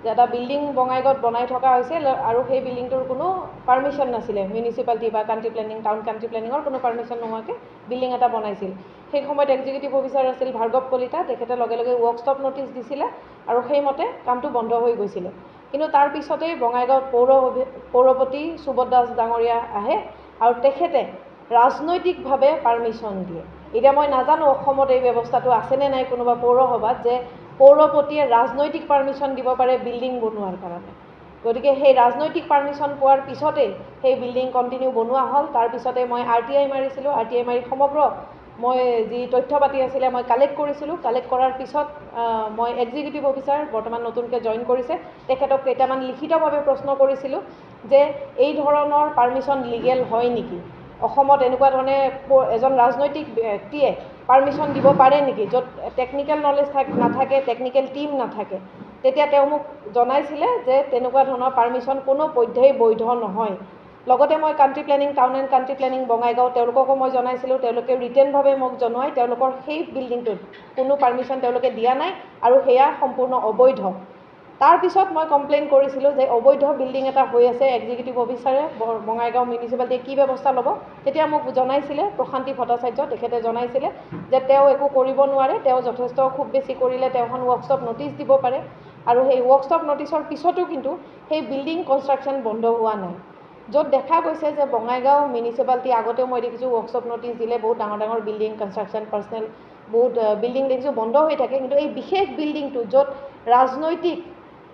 যে এটা বিল্ডিং বঙাইগাঁৱত বনাই থকা হৈছিল আৰু সেই বিল্ডিংটোৰ কোনো পাৰ্মিশ্যন নাছিলে মিউনিচিপালিটি বা কাণ্ট্ৰি প্লেনিং টাউন কাণ্ট্ৰি প্লেনিঙৰ কোনো পাৰ্মিশ্যন নোহোৱাকৈ বিল্ডিং এটা বনাইছিল সেই সময়ত এক্সিকিউটিভ অফিচাৰ আছিল ভাৰ্গৱ কলিতা তেখেতে লগে লগে ৱৰ্ক ষ্টপ নটিচ দিছিলে আৰু সেইমতে কামটো বন্ধ হৈ গৈছিলে কিন্তু তাৰ পিছতেই বঙাইগাঁৱত পৌৰপতি সুবোধ দাস ডাঙৰীয়া আহে আৰু তেখেতে ৰাজনৈতিকভাৱে পাৰ্মিশ্যন দিয়ে এতিয়া মই নাজানো অসমত এই ব্যৱস্থাটো আছেনে নাই কোনোবা পৌৰসভাত যে পৌৰপতিয়ে ৰাজনৈতিক পাৰ্মিশ্যন দিব পাৰে বিল্ডিং বনোৱাৰ কাৰণে গতিকে সেই ৰাজনৈতিক পাৰ্মিশ্যন পোৱাৰ পিছতেই সেই বিল্ডিং কণ্টিনিউ বনোৱা হ'ল তাৰপিছতে মই RTI মাৰিছিলোঁ RTI মাৰি সমগ্ৰ মই যি তথ্য পাতি আছিলে মই কালেক্ট কৰিছিলোঁ কালেক্ট কৰাৰ পিছত মই এক্সিকিউটিভ অফিচাৰ বৰ্তমান নতুনকৈ জইন কৰিছে তেখেতক কেইটামান লিখিতভাৱে প্ৰশ্ন কৰিছিলোঁ যে এই ধৰণৰ পাৰ্মিশ্যন লিগেল হয় নেকি অসমত এনেকুৱা ধৰণে এজন ৰাজনৈতিক ব্যক্তিয়ে পাৰ্মিশ্যন দিব পাৰে নেকি য'ত টেকনিকেল নলেজ নাথাকে টেকনিকেল টিম নাথাকে তেতিয়া তেওঁ মোক জনাইছিলে যে তেনেকুৱা ধৰণৰ পাৰ্মিশ্যন কোনো পধ্যেই বৈধ নহয় লগতে মই country planning town and country planning Bongaigaon তেওঁলোককো মই জনাইছিলোঁ তেওঁলোকে ৰিটেনভাৱে মোক জনোৱাই তেওঁলোকৰ সেই বিল্ডিংটোত কোনো পাৰ্মিশ্যন তেওঁলোকে দিয়া নাই আৰু সেয়া সম্পূৰ্ণ অবৈধ তাৰপিছত মই কমপ্লেইন কৰিছিলোঁ যে অবৈধ বিল্ডিং এটা হৈ আছে এক্সিকিউটিভ অফিচাৰে বঙাইগাঁও মিউনিচিপালিটিয়ে কি ব্যৱস্থা ল'ব তেতিয়া মোক জনাইছিলে প্ৰশান্তি ভট্টাচাৰ্য তেখেতে জনাইছিলে যে তেওঁ একো কৰিব নোৱাৰে তেওঁ যথেষ্ট খুব বেছি কৰিলে তেওঁ এখন ৱৰ্কশ্বপ নটিচ দিব পাৰে আৰু সেই ৱৰ্কশ্বপ নটিচৰ পিছতো কিন্তু সেই বিল্ডিং কনষ্ট্ৰাকশ্যন বন্ধ হোৱা নাই য'ত দেখা গৈছে যে বঙাইগাঁও মিউনিচিপালিটি আগতেও মই দেখিছোঁ ৱৰ্কশ্বপ নটিচ দিলে বহুত ডাঙৰ ডাঙৰ বিল্ডিং কনষ্ট্ৰাকশ্যন পাৰ্চনেল বহুত বিল্ডিং দেখিছোঁ বন্ধ হৈ থাকে কিন্তু এই বিশেষ বিল্ডিংটো য'ত ৰাজনৈতিক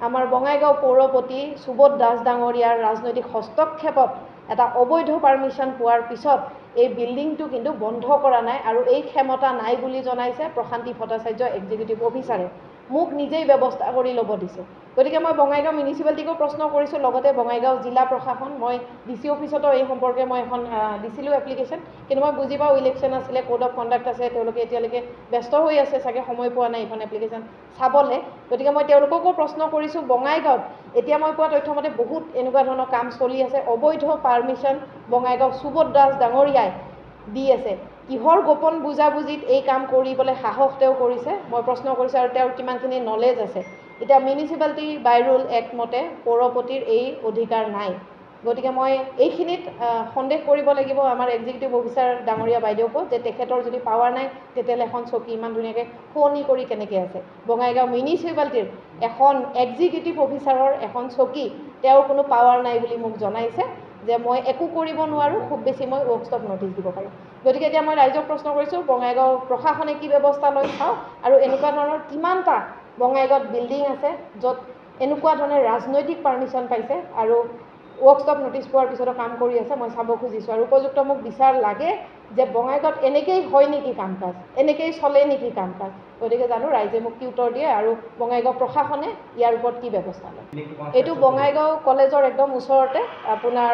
আমাৰ বঙাইগাঁও পৌৰপতি সুবোধ দাস ডাঙৰীয়াৰ ৰাজনৈতিক হস্তক্ষেপত এটা অবৈধ পাৰ্মিশ্যন পোৱাৰ পিছত এই বিল্ডিংটো কিন্তু বন্ধ কৰা নাই আৰু এই ক্ষমতা নাই বুলি জনাইছে প্ৰশান্তি ভট্টাচাৰ্য এক্সিকিউটিভ অফিচাৰে মোক নিজেই ব্যৱস্থা কৰি ল'ব দিছে গতিকে মই বঙাইগাঁও মিউনিচিপালিটিকো প্ৰশ্ন কৰিছোঁ লগতে বঙাইগাঁও জিলা প্ৰশাসন মই DC অফিচতো এই সম্পৰ্কে মই এখন দিছিলোঁ এপ্লিকেশ্যন কিন্তু মই বুজি পাওঁ ইলেকশ্যন আছিলে কোড অফ কণ্ডাক্ট আছে তেওঁলোকে এতিয়ালৈকে ব্যস্ত হৈ আছে চাগে সময় পোৱা নাই এইখন এপ্লিকেশ্যন চাবলৈ গতিকে মই তেওঁলোককো প্ৰশ্ন কৰিছোঁ বঙাইগাঁৱত এতিয়া মই পোৱা তথ্যমতে বহুত এনেকুৱা ধৰণৰ কাম চলি আছে অবৈধ পাৰ্মিশ্যন বঙাইগাঁও সুবোধ দাস ডাঙৰীয়াই দি আছে কিহৰ গোপন বুজাবুজিত এই কাম কৰিবলৈ সাহস তেওঁ কৰিছে মই প্ৰশ্ন কৰিছোঁ আৰু তেওঁৰ কিমানখিনি নলেজ আছে এতিয়া মিউনিচিপালিটি বাই ৰুল এক্ট মতে পৌৰপতিৰ এই অধিকাৰ নাই গতিকে মই এইখিনিত সন্দেহ কৰিব লাগিব আমাৰ এক্সিকিউটিভ অফিচাৰ ডাঙৰীয়া বাইদেউকো যে তেখেতৰ যদি পাৱাৰ নাই তেতিয়াহ'লে এখন চকী ইমান ধুনীয়াকৈ শুৱনি কৰি কেনেকৈ আছে বঙাইগাঁও মিউনিচিপালিটিৰ এখন এক্সিকিউটিভ অফিচাৰৰ এখন চকী তেওঁৰ কোনো পাৱাৰ নাই বুলি মোক জনাইছে যে মই একো কৰিব নোৱাৰোঁ খুব বেছি মই ৱৰ্কশ্বপ নটিচ দিব পাৰোঁ গতিকে এতিয়া মই ৰাইজক প্ৰশ্ন কৰিছোঁ বঙাইগাঁও প্ৰশাসনে কি ব্যৱস্থা লৈ চাওঁ আৰু এনেকুৱা ধৰণৰ কিমানটা বঙাইগাঁৱত বিল্ডিং আছে য'ত এনেকুৱা ধৰণে ৰাজনৈতিক পাৰ্মিশ্যন পাইছে আৰু ৱৰ্কশ্বপ নটিচ পোৱাৰ পিছতো কাম কৰি আছে মই চাব খুজিছোঁ আৰু উপযুক্ত মোক বিচাৰ লাগে যে বঙাইগাঁৱত এনেকেই হয় নেকি কাম কাজ এনেকেই চলে নেকি কাম কাজ গতিকে জানো ৰাইজে মোক কি উত্তৰ দিয়ে আৰু বঙাইগাঁও প্ৰশাসনে ইয়াৰ ওপৰত কি ব্যৱস্থা লয় এইটো বঙাইগাঁও কলেজৰ একদম ওচৰতে আপোনাৰ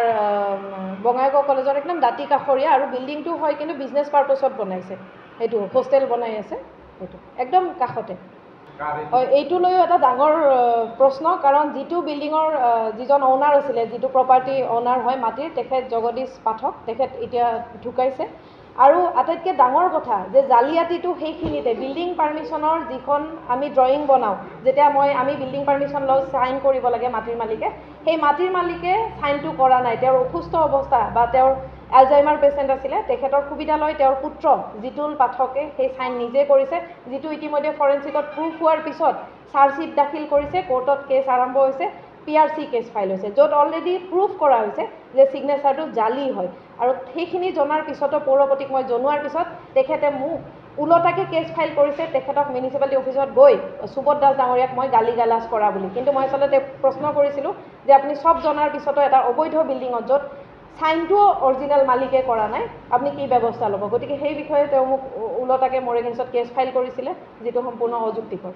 বঙাইগাঁও কলেজৰ একদম দাঁতি কাষৰীয়া আৰু বিল্ডিংটো হয় কিন্তু বিজনেছ পাৰ্পছত বনাইছে সেইটো হোষ্টেল বনাই আছে সেইটো একদম কাষতে হয় এইটো লৈও এটা ডাঙৰ প্ৰশ্ন কাৰণ যিটো বিল্ডিঙৰ যিজন অ'নাৰ আছিলে যিটো প্ৰপাৰ্টি অ'নাৰ হয় মাটিৰ তেখেত জগদীশ পাঠক তেখেত এতিয়া ঢুকাইছে আৰু আটাইতকৈ ডাঙৰ কথা যে জালিয়াতিটো সেইখিনিতে বিল্ডিং পাৰ্মিশ্যনৰ যিখন আমি ড্ৰয়িং বনাওঁ যেতিয়া আমি বিল্ডিং পাৰ্মিশ্যন লওঁ চাইন কৰিব লাগে মাটিৰ মালিকে সেই মাটিৰ মালিকে চাইনটো কৰা নাই তেওঁৰ অসুস্থ অৱস্থা বা তেওঁৰ এলজাইমাৰ পেচেণ্ট আছিলে তেখেতৰ সুবিধা লৈ তেওঁৰ পুত্ৰ জিতুল পাঠকে সেই চাইন নিজে কৰিছে যিটো ইতিমধ্যে ফৰেনচিকত প্ৰুফ হোৱাৰ পিছত চাৰ্জশ্বিট দাখিল কৰিছে কোৰ্টত কেছ আৰম্ভ হৈছে PRC কেছ ফাইল হৈছে য'ত অলৰেডি প্ৰুফ কৰা হৈছে যে ছিগনেচাৰটো জালি হয় আৰু সেইখিনি জনাৰ পিছতো পৌৰপতিক মই জনোৱাৰ পিছত তেখেতে মোক ওলটাকৈ কেছ ফাইল কৰিছে তেখেতক মিউনিচিপালিটি অফিচত গৈ সুবোধ দাস ডাঙৰীয়াক মই গালি গালাজ কৰা বুলি কিন্তু মই আচলতে প্ৰশ্ন কৰিছিলোঁ যে আপুনি চব জনাৰ পিছতো এটা অবৈধ বিল্ডিঙত য'ত চাইনটো অৰিজিনেল মালিকে কৰা নাই আপুনি কি ব্যৱস্থা ল'ব গতিকে সেই বিষয়ে তেওঁ মোক ওলটাকৈ মোৰ এগেইনষ্টত কেছ ফাইল কৰিছিলে যিটো সম্পূৰ্ণ অযুক্তিকৰ